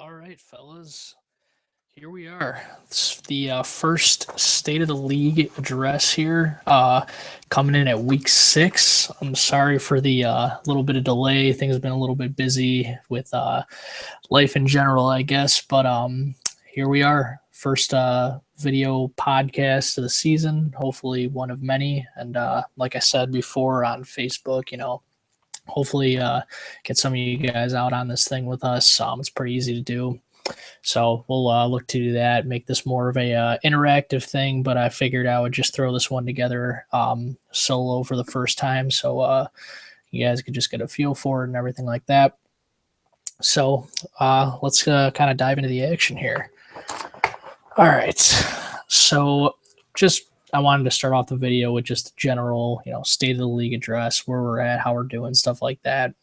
All right, fellas. Here we are. It's the first State of the League address here, coming in at week 6. I'm sorry for the little bit of delay. Things have been a little bit busy with life in general, I guess. But here we are. First video podcast of the season, hopefully one of many. And like I said before on Facebook, hopefully get some of you guys out on this thing with us. It's pretty easy to do. So we'll look to do that, make this more of a interactive thing, but I figured I would just throw this one together solo for the first time, so you guys could just get a feel for it and everything like that. So let's kind of dive into the action here. All right, so I wanted to start off the video with just a general, state of the league address, where we're at, how we're doing, stuff like that.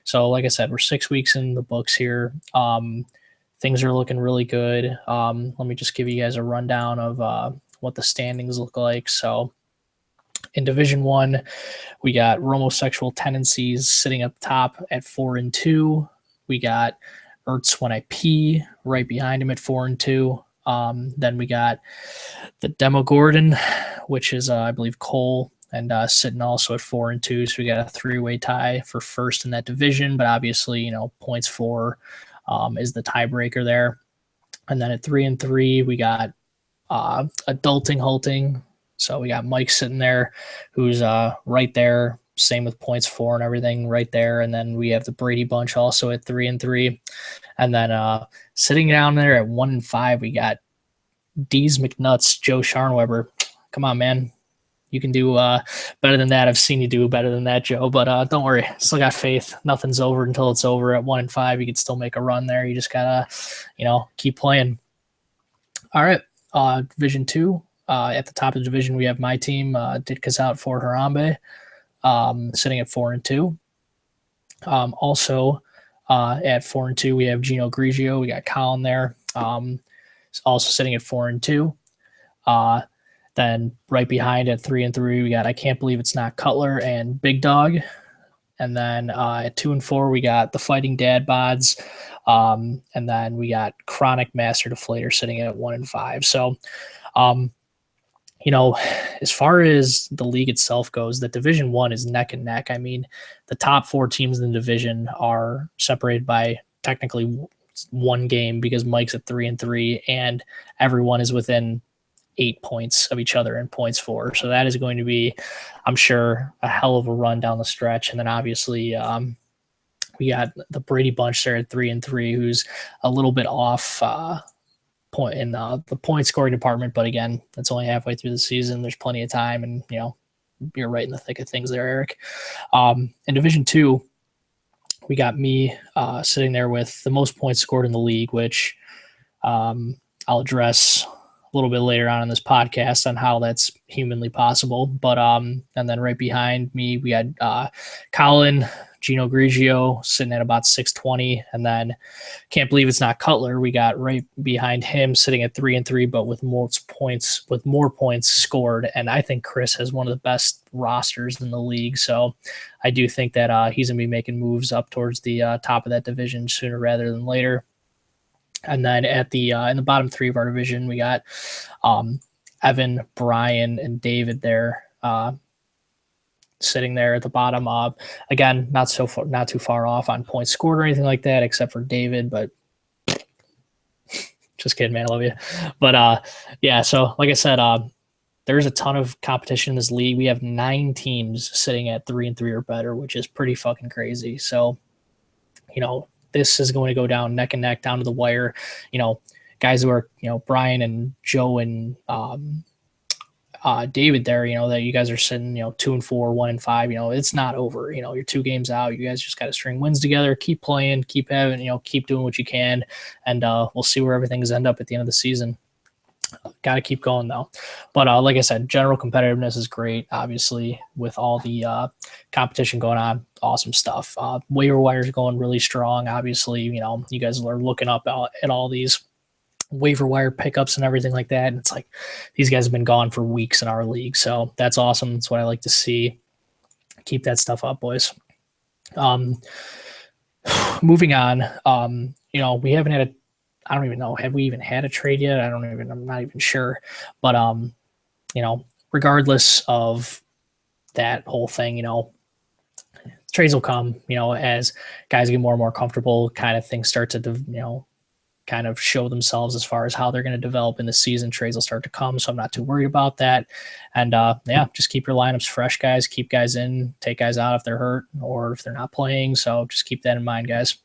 So like I said, we're 6 weeks in the books here. Things are looking really good. Let me just give you guys a rundown of what the standings look like. So in Division 1, we got Homosexual Tendencies sitting up top at 4-2. We got Ertz When I Pee right behind him at 4-2. Then we got the Demo Gordon, which is, I believe, Cole, and sitting also at 4-2. So we got a 3-way tie for first in that division, but obviously, points for is the tiebreaker there. And then at 3-3, we got Adulting Halting. So we got Mike sitting there, who's right there. Same with points for and everything right there. And then we have the Brady Bunch also at 3-3. And then sitting down there at 1-5, we got D's McNuts, Joe Scharnweber. Come on, man. You can do better than that. I've seen you do better than that, Joe. But don't worry. Still got faith. Nothing's over until it's over. At 1-5, you can still make a run there. You just gotta, keep playing. All right. Division 2. At the top of the division, we have my team, Ditka's out for Harambe, sitting at 4-2. Also, at 4-2, we have Gino Grigio. We got Colin there, also sitting at 4-2. Then right behind at 3-3, we got I Can't Believe It's Not Cutler and Big Dog. And then at 2-4, we got the Fighting Dad Bods. And then we got Chronic Master Deflator sitting at 1-5. So, as far as the league itself goes, the Division 1 is neck and neck. I mean, the top 4 teams in the division are separated by technically one game because Mike's at 3-3, and everyone is within 8 points of each other in points for. So that is going to be, I'm sure, a hell of a run down the stretch. And then obviously we got the Brady Bunch there at 3-3, who's a little bit off point in the point scoring department. But again, that's only halfway through the season. There's plenty of time, and you're right in the thick of things there, Eric. In Division 2, we got me sitting there with the most points scored in the league, which I'll address a little bit later on in this podcast on how that's humanly possible. But and then right behind me, we had Colin, Gino Grigio sitting at about 620, and then Can't Believe It's Not Cutler. We got right behind him sitting at 3-3, but with more points scored. And I think Chris has one of the best rosters in the league. So I do think that he's gonna be making moves up towards the top of that division sooner rather than later. And then at the in the bottom 3 of our division, we got Evan, Brian, and David there, sitting there at the bottom. Again, not too far off on points scored or anything like that, except for David. But just kidding, man. I love you. But yeah. So like I said, there's a ton of competition in this league. We have 9 teams sitting at 3-3 or better, which is pretty fucking crazy. So this is going to go down neck and neck, down to the wire. Guys who are, Brian and Joe and David there, that you guys are sitting, 2-4, 1-5, it's not over. You're 2 games out. You guys just got to string wins together, keep playing, keep having, keep doing what you can. And we'll see where everything's end up at the end of the season. Got to keep going though. But like I said, general competitiveness is great. Obviously, with all the competition going on, awesome stuff. Waiver wires going really strong. Obviously, you guys are looking up at all these waiver wire pickups and everything like that. And it's like these guys have been gone for weeks in our league, so that's awesome. That's what I like to see. Keep that stuff up, boys. moving on. We haven't had I don't even know. Have we even had a trade yet? I'm not even sure. But, regardless of that whole thing, trades will come, as guys get more and more comfortable, kind of things start to, kind of show themselves as far as how they're going to develop in the season. Trades will start to come, so I'm not too worried about that. And just keep your lineups fresh, guys. Keep guys in, take guys out if they're hurt or if they're not playing. So just keep that in mind, guys.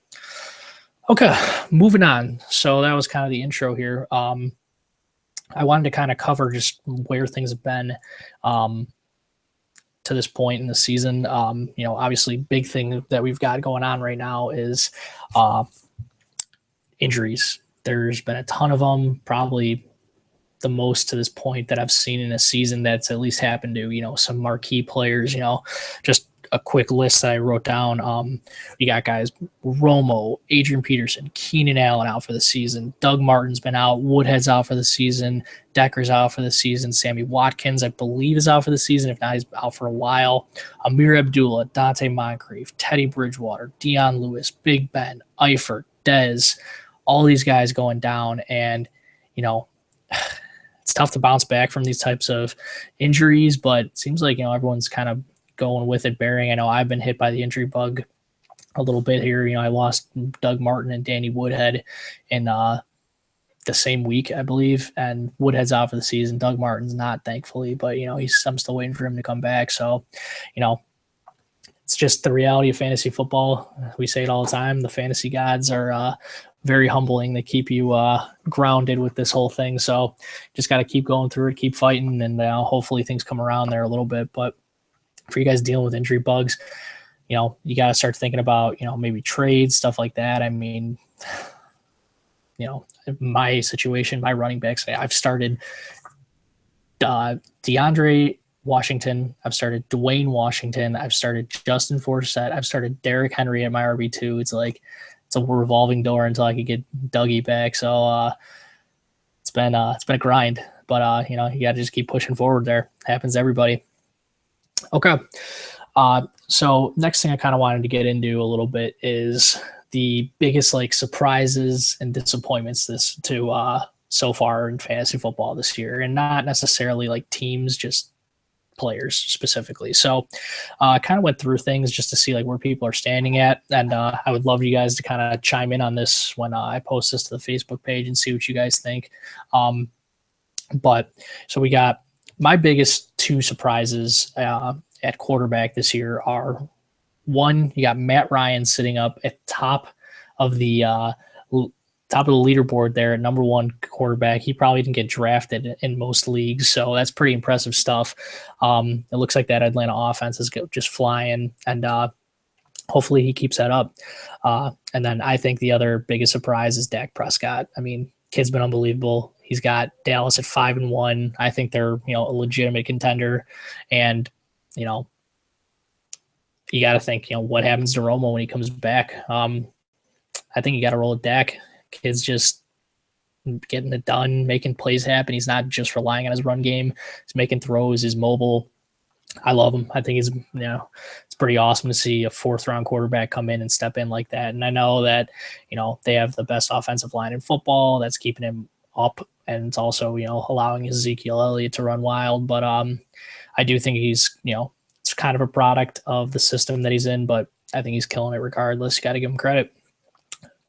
Okay, moving on. So that was kind of the intro here. I wanted to kind of cover just where things have been to this point in the season. Obviously, big thing that we've got going on right now is injuries. There's been a ton of them, probably the most to this point that I've seen in a season that's at least happened to, some marquee players, just a quick list that I wrote down. You got guys Romo, Adrian Peterson, Keenan Allen out for the season. Doug Martin's been out. Woodhead's out for the season. Decker's out for the season. Sammy Watkins, I believe, is out for the season. If not, he's out for a while. Amir Abdullah, Dante Moncrief, Teddy Bridgewater, Dion Lewis, Big Ben, Eifert, Dez, all these guys going down. And, it's tough to bounce back from these types of injuries, but it seems like, everyone's kind of going with it, bearing. I know I've been hit by the injury bug a little bit here. I lost Doug Martin and Danny Woodhead in the same week, I believe, and Woodhead's out for the season. Doug Martin's not, thankfully, but I'm still waiting for him to come back. So, it's just the reality of fantasy football. We say it all the time. The fantasy gods are very humbling. They keep you grounded with this whole thing. So just got to keep going through it, keep fighting, and hopefully things come around there a little bit. But for you guys dealing with injury bugs, you got to start thinking about, maybe trades, stuff like that. I mean, my situation, my running backs, I've started DeAndre Washington. I've started Dwayne Washington. I've started Justin Forsett. I've started Derrick Henry at my RB2. It's like, it's a revolving door until I could get Dougie back. So it's been a grind, but you got to just keep pushing forward there. Happens to everybody. Okay. So next thing I kind of wanted to get into a little bit is the biggest surprises and disappointments so far in fantasy football this year, and not necessarily teams, just players specifically. So I kind of went through things just to see where people are standing at. And I would love you guys to kind of chime in on this when I post this to the Facebook page and see what you guys think. But so we got my biggest two surprises at quarterback this year are, one, you got Matt Ryan sitting up at top of the leaderboard there at number one quarterback. He probably didn't get drafted in most leagues, so that's pretty impressive stuff. It looks like that Atlanta offense is just flying, and hopefully he keeps that up. And then I think the other biggest surprise is Dak Prescott. I mean, kid's been unbelievable. He's got Dallas at 5-1. I think they're a legitimate contender, and you got to think what happens to Romo when he comes back. I think you got to roll with Dak. Kid's just getting it done, making plays happen. He's not just relying on his run game. He's making throws. He's mobile. I love him. I think it's pretty awesome to see a 4th-round quarterback come in and step in like that. And I know that, they have the best offensive line in football. That's keeping him up. And it's also, allowing Ezekiel Elliott to run wild. But I do think he's, it's kind of a product of the system that he's in, but I think he's killing it regardless. You got to give him credit.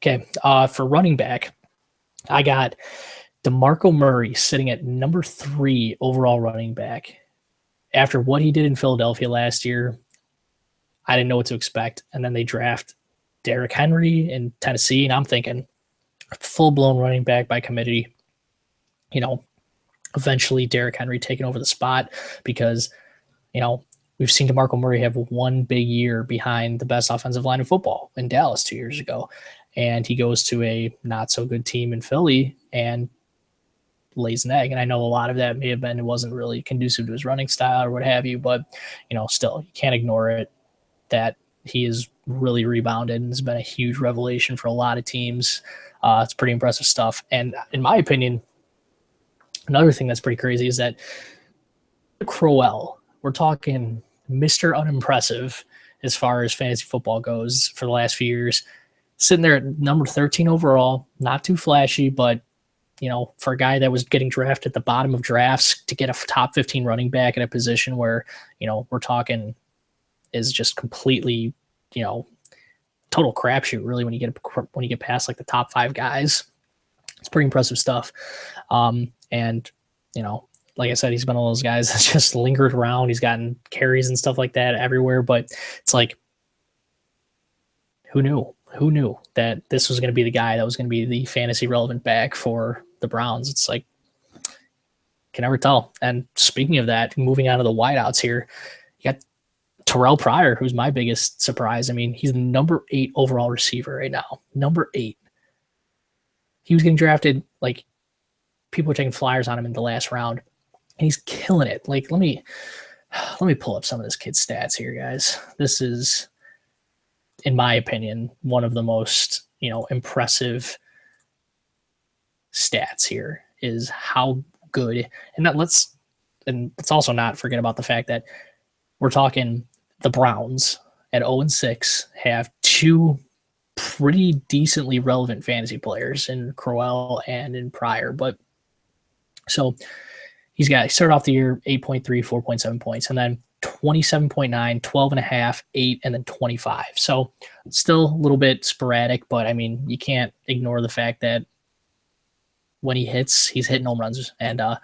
Okay, for running back, I got DeMarco Murray sitting at number 3 overall running back. After what he did in Philadelphia last year, I didn't know what to expect. And then they draft Derrick Henry in Tennessee, and I'm thinking full-blown running back by committee. Eventually Derrick Henry taking over the spot because, we've seen DeMarco Murray have one big year behind the best offensive line in football in Dallas 2 years ago. And he goes to a not-so-good team in Philly and lays an egg. And I know a lot of that may have been it wasn't really conducive to his running style or what have you, but, still, you can't ignore it that he is really rebounded and has been a huge revelation for a lot of teams. It's pretty impressive stuff. And in my opinion, another thing that's pretty crazy is that Crowell, we're talking Mr. Unimpressive as far as fantasy football goes for the last few years. sitting there at number 13 overall, not too flashy, but for a guy that was getting drafted at the bottom of drafts to get a top 15 running back at a position where, we're talking is just completely, total crapshoot really when you get past like the top 5 guys. It's pretty impressive stuff. And like I said, he's been one of those guys that's just lingered around. He's gotten carries and stuff like that everywhere, but it's like, who knew that this was going to be the guy that was going to be the fantasy relevant back for the Browns? It's like, can never tell. And speaking of that, moving on to the wideouts here, you got Terrell Pryor, who's my biggest surprise. I mean, he's the number 8 overall receiver right now. Number 8. He was getting drafted, like, people were taking flyers on him in the last round, and he's killing it. Like, let me pull up some of this kid's stats here, guys. This is, in my opinion, one of the most, impressive stats here is how good. And let's also not forget about the fact that we're talking the Browns at 0-6 have 2 pretty decently relevant fantasy players in Crowell and in Pryor. But so he started off the year 8.3, 4.7 points, and then 27.9, 12.5, 8, and then 25. So still a little bit sporadic, but I mean, you can't ignore the fact that when he hits, he's hitting home runs. And I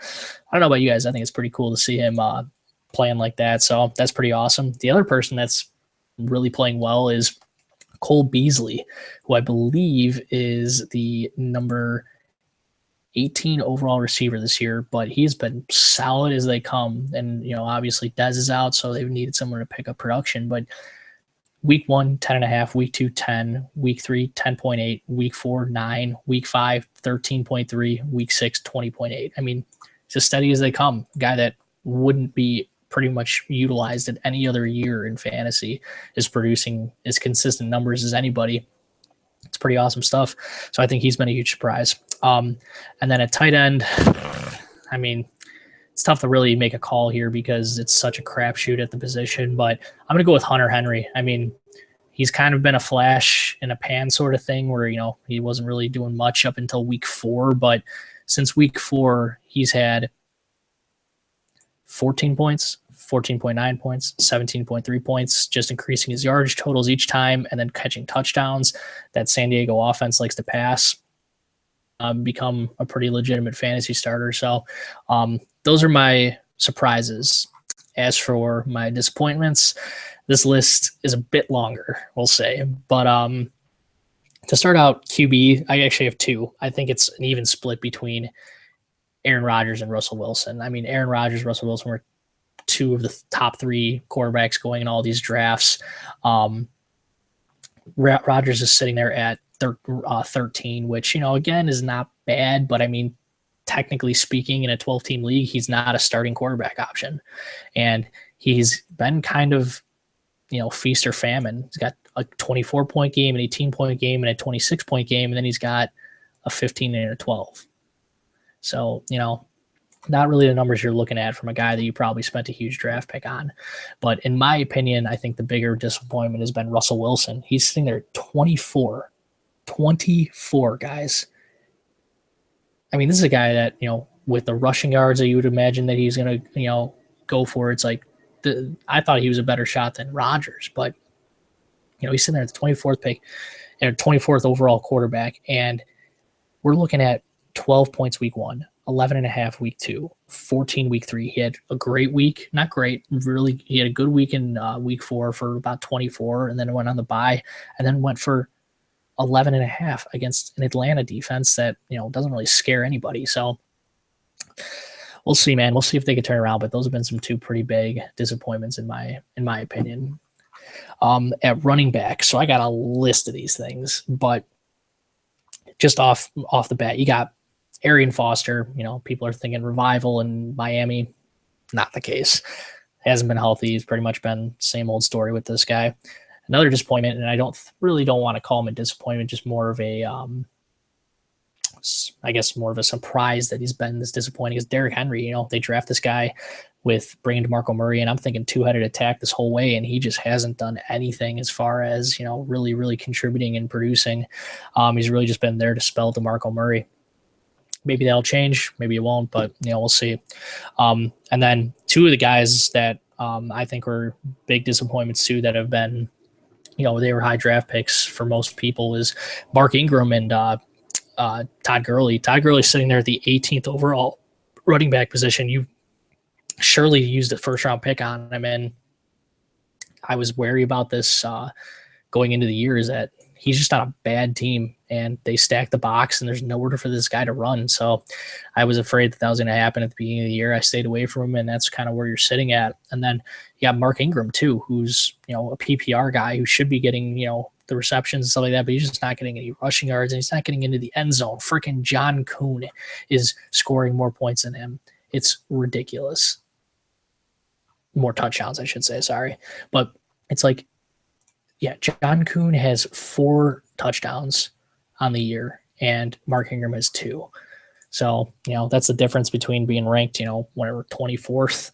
don't know about you guys, I think it's pretty cool to see him playing like that. So that's pretty awesome. The other person that's really playing well is Cole Beasley, who I believe is the number 18 overall receiver this year, but he's been solid as they come. And, obviously Dez is out, so they've needed someone to pick up production. But week 1, 10.5, week 2, 10, week 3, 10.8, week 4, 9, week 5, 13.3, week 6, 20.8. I mean, it's as steady as they come. A guy that wouldn't be pretty much utilized in any other year in fantasy is producing as consistent numbers as anybody. It's pretty awesome stuff. So I think he's been a huge surprise. And then at tight end, I mean, it's tough to really make a call here because it's such a crapshoot at the position, but I'm going to go with Hunter Henry. I mean, he's kind of been a flash in a pan sort of thing where, he wasn't really doing much up until week 4, but since week 4, he's had 14 points, 14.9 points, 17.3 points, just increasing his yardage totals each time and then catching touchdowns that San Diego offense likes to pass. Become a pretty legitimate fantasy starter. So those are my surprises. As for my disappointments, this list is a bit longer, we'll say. But to start out, QB, I actually have 2. I think it's an even split between Aaron Rodgers and Russell Wilson. I mean, Aaron Rodgers, Russell Wilson were 2 of the top 3 quarterbacks going in all these drafts. Rodgers is sitting there at 13, which, again, is not bad. But, I mean, technically speaking, in a 12-team league, he's not a starting quarterback option. And he's been kind of, feast or famine. He's got a 24-point game, an 18-point game, and a 26-point game, and then he's got a 15 and a 12. So, not really the numbers you're looking at from a guy that you probably spent a huge draft pick on. But in my opinion, I think the bigger disappointment has been Russell Wilson. He's sitting there at 24. 24, guys. I mean, this is a guy that, with the rushing yards that you would imagine that he's going to, go for, it's like, I thought he was a better shot than Rodgers, but, he's sitting there at the 24th pick and 24th overall quarterback. And we're looking at 12 points week 1, 11.5 week 2, 14 week 3. He had a great week, not great, really. He had a good week in week 4 for about 24, and then went on the bye, and then went for 11.5 against an Atlanta defense that, doesn't really scare anybody. So we'll see, man. We'll see if they can turn around, but those have been some 2 pretty big disappointments in my opinion. At running back, so I got a list of these things, but just off the bat, you got Arian Foster. People are thinking revival in Miami. Not the case. Hasn't been healthy. He's pretty much been same old story with this guy. Another disappointment, and I don't want to call him a disappointment, just more of a, I guess more of a surprise that he's been this disappointing, is Derrick Henry. They draft this guy with bringing DeMarco Murray, and I'm thinking two-headed attack this whole way, and he just hasn't done anything as far as, really, really contributing and producing. He's really just been there to spell DeMarco Murray. Maybe that'll change, maybe it won't, but we'll see. And then two of the guys that I think were big disappointments too, that have been, they were high draft picks for most people, is Mark Ingram and Todd Gurley. Todd Gurley sitting there at the 18th overall running back position. You surely used a first round pick on him, and I was wary about this going into the year, is that he's just on a bad team and they stack the box and there's nowhere for this guy to run. So I was afraid that was going to happen at the beginning of the year. I stayed away from him, and that's kind of where you're sitting at. And then you got Mark Ingram too, who's, a PPR guy who should be getting, the receptions and stuff like that, but he's just not getting any rushing yards and he's not getting into the end zone. Freaking John Kuhn is scoring more points than him. It's ridiculous. More touchdowns, I should say. Sorry. But it's like, yeah, John Kuhn has 4 touchdowns on the year and Mark Ingram has 2. So, that's the difference between being ranked, whatever, 24th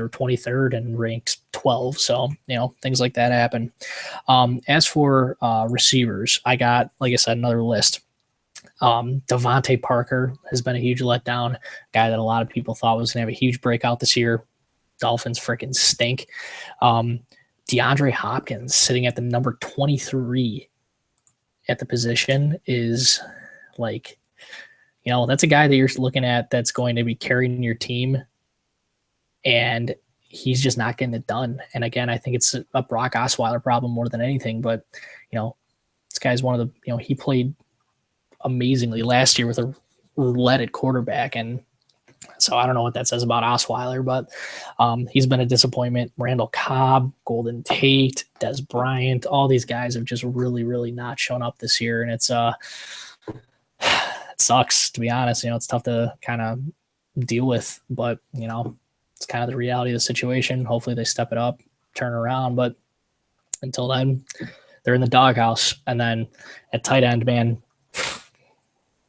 or 23rd and ranked 12. So, things like that happen. As for receivers, I got, like I said, another list. Devontae Parker has been a huge letdown, a guy that a lot of people thought was going to have a huge breakout this year. Dolphins freaking stink. DeAndre Hopkins sitting at the number 23 at the position is like, that's a guy that you're looking at that's going to be carrying your team, and he's just not getting it done. And again, I think it's a Brock Osweiler problem more than anything, but, this guy's one of the, he played amazingly last year with a roulette at quarterback, and so I don't know what that says about Osweiler, but he's been a disappointment. Randall Cobb, Golden Tate, Des Bryant, all these guys have just really, really not shown up this year. And it's it sucks, to be honest. It's tough to kind of deal with, but, it's kind of the reality of the situation. Hopefully they step it up, turn around. But until then, they're in the doghouse. And then at tight end, man,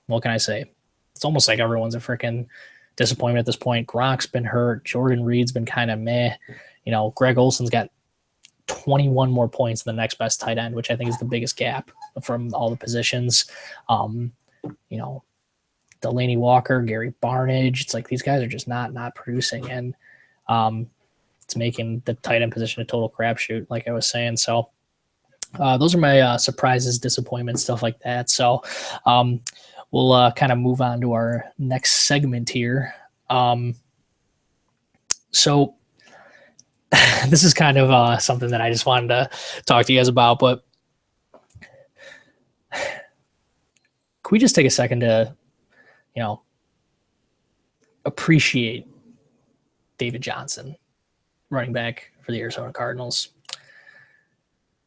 what can I say? It's almost like everyone's a freaking disappointment at this point. Gronk's been hurt. Jordan Reed's been kind of meh. Greg Olson's got 21 more points than the next best tight end, which I think is the biggest gap from all the positions. Delaney Walker, Gary Barnage. It's like these guys are just not producing, and it's making the tight end position a total crapshoot, like I was saying. So those are my surprises, disappointments, stuff like that. So we'll kind of move on to our next segment here. So this is kind of something that I just wanted to talk to you guys about, but can we just take a second to, appreciate David Johnson, running back for the Arizona Cardinals.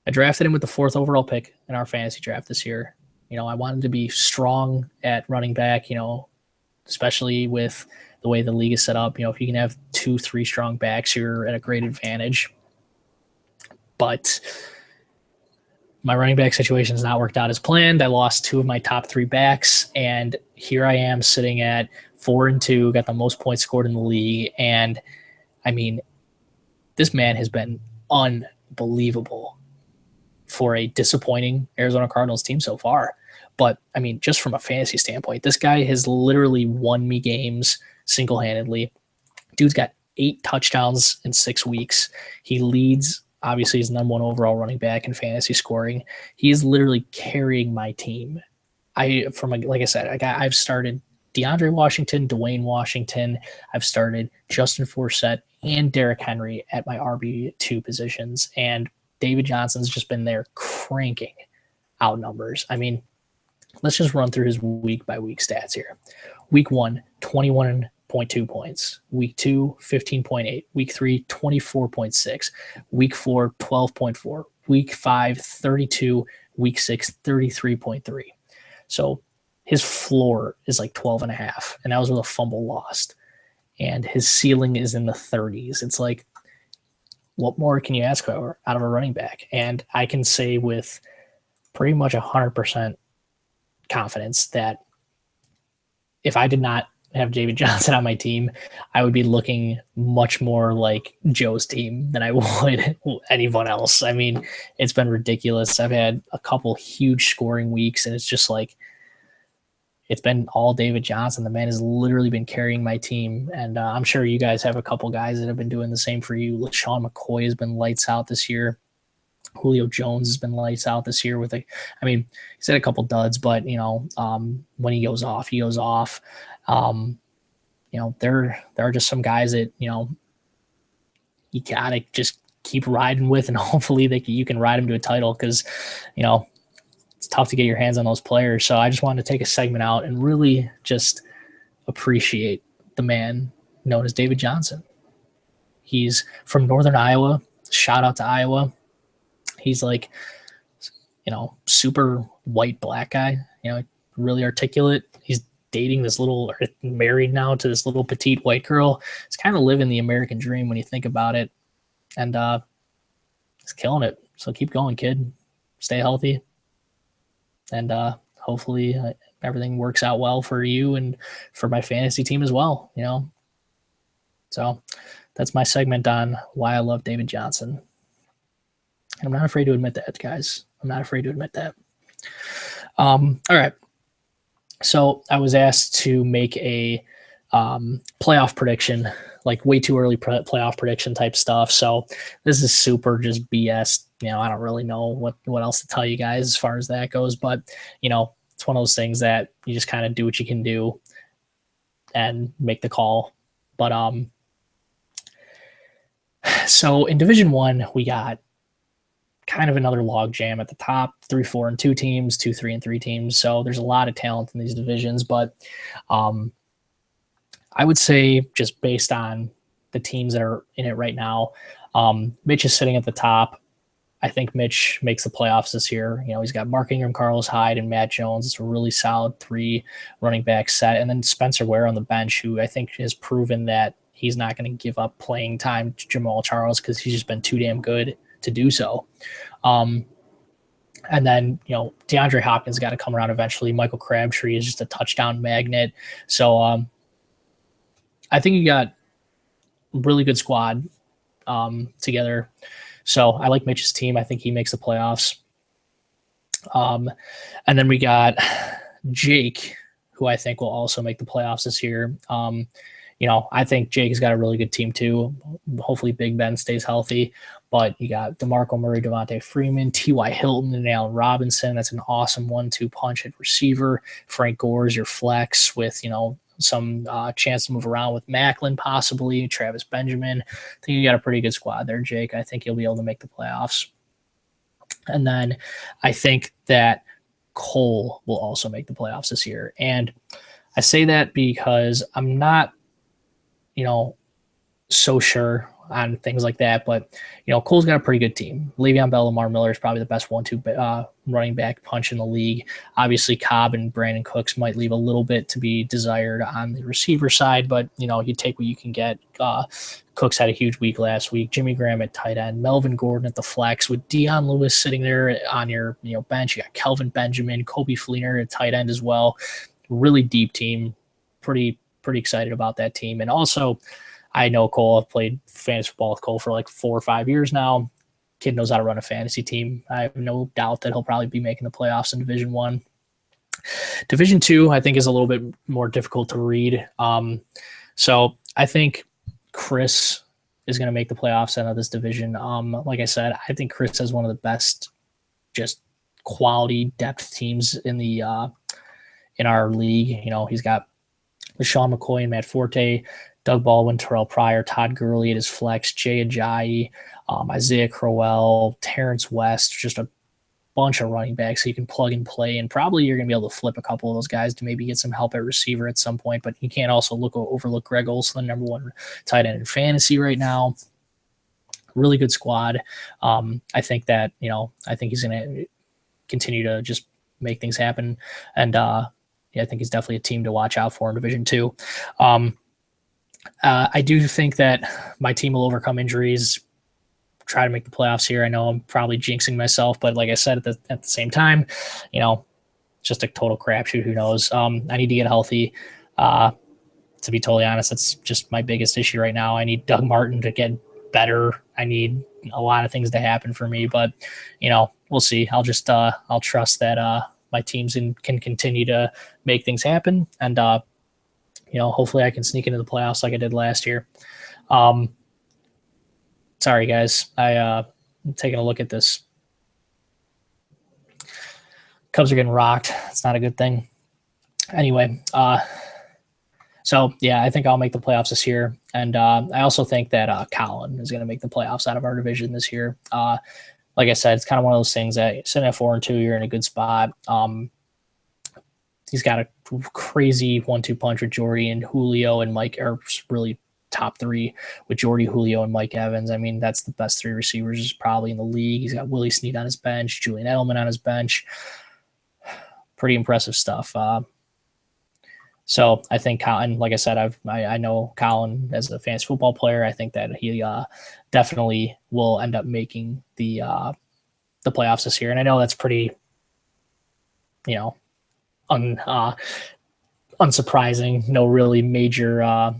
I drafted him with the 4th overall pick in our fantasy draft this year. I wanted to be strong at running back, especially with the way the league is set up. If you can have 2-3 strong backs, you're at a great advantage. But my running back situation has not worked out as planned. I lost 2 of my top 3 backs, and here I am sitting at 4-2, got the most points scored in the league. And I mean, this man has been unbelievable for a disappointing Arizona Cardinals team so far. But I mean, just from a fantasy standpoint, this guy has literally won me games single-handedly. Dude's got 8 touchdowns in 6 weeks. He leads, obviously, he's number 1 overall running back in fantasy scoring. He is literally carrying my team. Like I said, I've started DeAndre Washington, Dwayne Washington. I've started Justin Forsett and Derrick Henry at my RB2 positions, and David Johnson's just been there cranking out numbers. I mean, let's just run through his week-by-week stats here. Week 1, 21.2 points. Week 2, 15.8. Week 3, 24.6. Week 4, 12.4. Week 5, 32. Week 6, 33.3. So his floor is like 12.5, and that was with a fumble lost. And his ceiling is in the 30s. It's like, what more can you ask for out of a running back? And I can say with pretty much 100% confidence that if I did not have David Johnson on my team, I would be looking much more like Joe's team than I would anyone else. I mean, it's been ridiculous. I've had a couple huge scoring weeks, and it's just like it's been all David Johnson. The man has literally been carrying my team, and I'm sure you guys have a couple guys that have been doing the same for you. LaShawn McCoy has been lights out this year. Julio Jones has been lights out this year with he's had a couple duds, but when he goes off, he goes off. There are just some guys that, you gotta just keep riding with, and hopefully you can ride them to a title, because, it's tough to get your hands on those players. So I just wanted to take a segment out and really just appreciate the man known as David Johnson. He's from Northern Iowa. Shout out to Iowa. He's like, super white black guy, really articulate. He's dating this married now to this little petite white girl. It's kind of living the American dream when you think about it. And he's killing it. So keep going, kid. Stay healthy. And hopefully everything works out well for you and for my fantasy team as well, So that's my segment on why I love David Johnson. And I'm not afraid to admit that, guys. I'm not afraid to admit that. All right. So I was asked to make a playoff prediction, like way too early playoff prediction type stuff. So this is super just BS. I don't really know what else to tell you guys as far as that goes. But, it's one of those things that you just kind of do what you can do and make the call. But so in Division 1, we got kind of another log jam at the top, 3, 4, and 2 teams, 2, 3, and 3 teams. So there's a lot of talent in these divisions, but I would say just based on the teams that are in it right now, Mitch is sitting at the top. I think Mitch makes the playoffs this year. He's got Mark Ingram, Carlos Hyde, and Matt Jones. It's a really solid 3 running back set. And then Spencer Ware on the bench, who I think has proven that he's not going to give up playing time to Jamal Charles, because he's just been too damn good to do so. And then, DeAndre Hopkins got to come around eventually. Michael Crabtree is just a touchdown magnet. So I think you got a really good squad together. So I like Mitch's team. I think he makes the playoffs. And then we got Jake, who I think will also make the playoffs this year. I think Jake has got a really good team too. Hopefully Big Ben stays healthy. But you got DeMarco Murray, Devontae Freeman, T.Y. Hilton, and Allen Robinson. That's an awesome 1-2 punch at receiver. Frank Gore's your flex with, some chance to move around with Macklin possibly, Travis Benjamin. I think you got a pretty good squad there, Jake. I think you'll be able to make the playoffs. And then I think that Cole will also make the playoffs this year. And I say that because I'm not, so sure on things like that, but Cole's got a pretty good team. Le'Veon Bell, Lamar Miller is probably the best 1-2 running back punch in the league. Obviously, Cobb and Brandon Cooks might leave a little bit to be desired on the receiver side, but you take what you can get. Cooks had a huge week last week. Jimmy Graham at tight end, Melvin Gordon at the flex, with Dion Lewis sitting there on your bench. You got Kelvin Benjamin, Kobe Fleener at tight end as well. Really deep team. Pretty excited about that team. And also, I know Cole. I've played fantasy football with Cole for like 4 or 5 years now. Kid knows how to run a fantasy team. I have no doubt that he'll probably be making the playoffs in Division 1. Division 2, I think, is a little bit more difficult to read. So I think Chris is going to make the playoffs out of this division. Like I said, I think Chris has one of the best just quality depth teams in in our league. He's got LaShawn McCoy and Matt Forte, Doug Baldwin, Terrell Pryor, Todd Gurley at his flex, Jay Ajayi, Isaiah Crowell, Terrence West, just a bunch of running backs so you can plug and play. And probably you're going to be able to flip a couple of those guys to maybe get some help at receiver at some point. But you can't also overlook Greg Olson, the #1 tight end in fantasy right now. Really good squad. I think that, I think he's going to continue to just make things happen. And I think he's definitely a team to watch out for in Division 2. I do think that my team will overcome injuries, try to make the playoffs here. I know I'm probably jinxing myself, but like I said, at the same time, just a total crapshoot. Who knows? I need to get healthy. to be totally honest, that's just my biggest issue right now. I need Doug Martin to get better. I need a lot of things to happen for me, but we'll see. I'll just I'll trust that my teams can continue to make things happen, and hopefully I can sneak into the playoffs like I did last year. Sorry guys, I'm taking a look at this. Cubs are getting rocked. It's not a good thing. Anyway, so yeah, I think I'll make the playoffs this year, and I also think that Colin is going to make the playoffs out of our division this year. Like I said, it's kind of one of those things that sitting at 4-2, you're in a good spot. He's got a crazy 1-2 punch with Jordy, and Julio and Mike are really top three with Jordy, Julio, and Mike Evans. I mean, that's the best three receivers probably in the league. He's got Willie Snead on his bench, Julian Edelman on his bench. Pretty impressive stuff. So I think Colin, like I said, I know Colin as a fantasy football player. I think that he definitely will end up making the playoffs this year. And I know that's pretty, unsurprising. No really major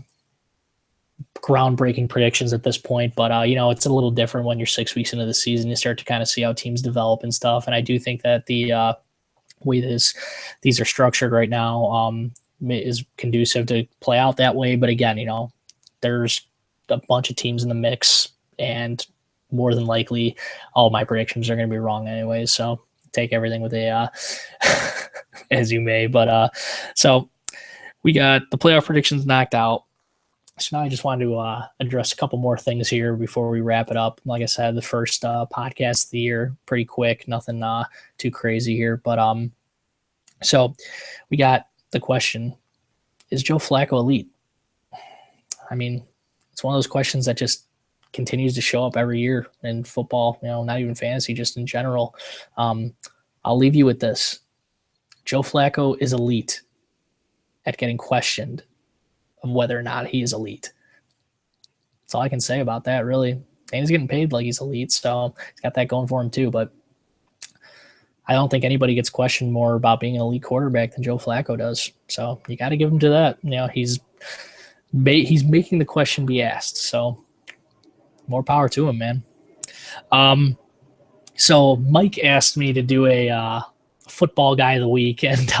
groundbreaking predictions at this point, but it's a little different when you're 6 weeks into the season. You start to kind of see how teams develop and stuff. And I do think that the way these are structured right now is conducive to play out that way. But again, there's a bunch of teams in the mix, and more than likely all my predictions are going to be wrong anyway. So take everything with a as you may. But so we got the playoff predictions knocked out. So now I just wanted to address a couple more things here before we wrap it up. Like I said, the first podcast of the year, pretty quick, nothing too crazy here. But so we got the question, is Joe Flacco elite? I mean, it's one of those questions that just continues to show up every year in football, not even fantasy, just in general. I'll leave you with this. Joe Flacco is elite at getting questioned of whether or not he is elite. That's all I can say about that, really. And he's getting paid like he's elite, so he's got that going for him too. But I don't think anybody gets questioned more about being an elite quarterback than Joe Flacco does. So you got to give him to that. He's making the question be asked. So more power to him, man. So Mike asked me to do a football guy of the week, and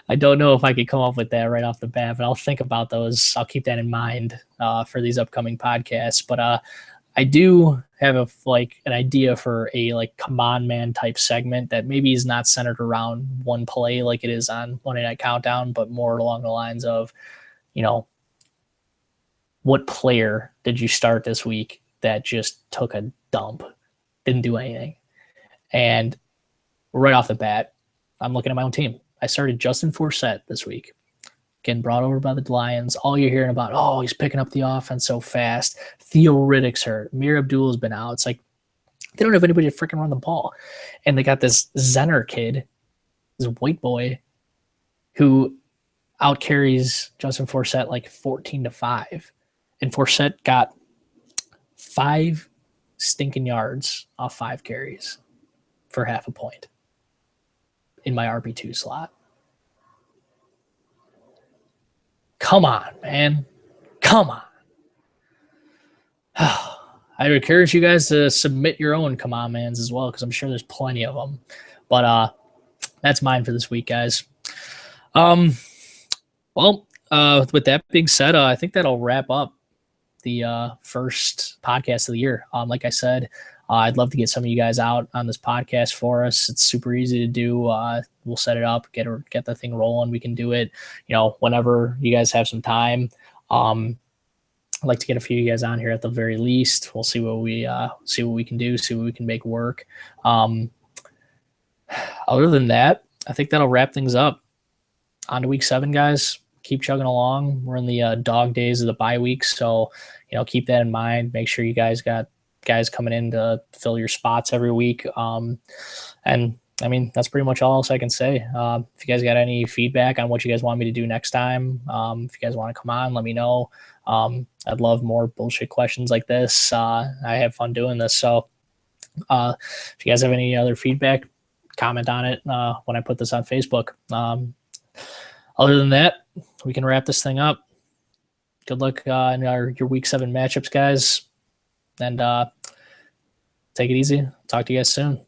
I don't know if I could come up with that right off the bat, but I'll think about those. I'll keep that in mind for these upcoming podcasts. But I do have an idea for a come on man type segment that maybe is not centered around one play like it is on Monday Night Countdown, but more along the lines of, what player did you start this week that just took a dump, didn't do anything? And right off the bat, I'm looking at my own team. I started Justin Forsett this week, getting brought over by the Lions. All you're hearing about, he's picking up the offense so fast. Theo Riddick's hurt. Mir Abdul's been out. It's like they don't have anybody to freaking run the ball. And they got this Zenner kid, this white boy, who outcarries Justin Forsett 14-5. And Forsett got 5 stinking yards off 5 carries for half a point in my RB2 slot. Come on, man. Come on. I would encourage you guys to submit your own come on mans as well, because I'm sure there's plenty of them. But that's mine for this week, guys. With that being said, I think that'll wrap up the first podcast of the year. Like I said, I'd love to get some of you guys out on this podcast for us. It's super easy to do. We'll set it up, get the thing rolling. We can do it, whenever you guys have some time. I'd like to get a few of you guys on here at the very least. We'll see what we can do, see what we can make work. Other than that, I think that'll wrap things up. On to week 7, guys. Keep chugging along. We're in the dog days of the bye week, so keep that in mind. Make sure you guys got guys coming in to fill your spots every week. And I mean, that's pretty much all else I can say. If you guys got any feedback on what you guys want me to do next time, if you guys want to come on, let me know. I'd love more bullshit questions like this. I have fun doing this. So if you guys have any other feedback, comment on it when I put this on Facebook. Other than that, we can wrap this thing up. Good luck in your Week 7 matchups, guys. And take it easy. Talk to you guys soon.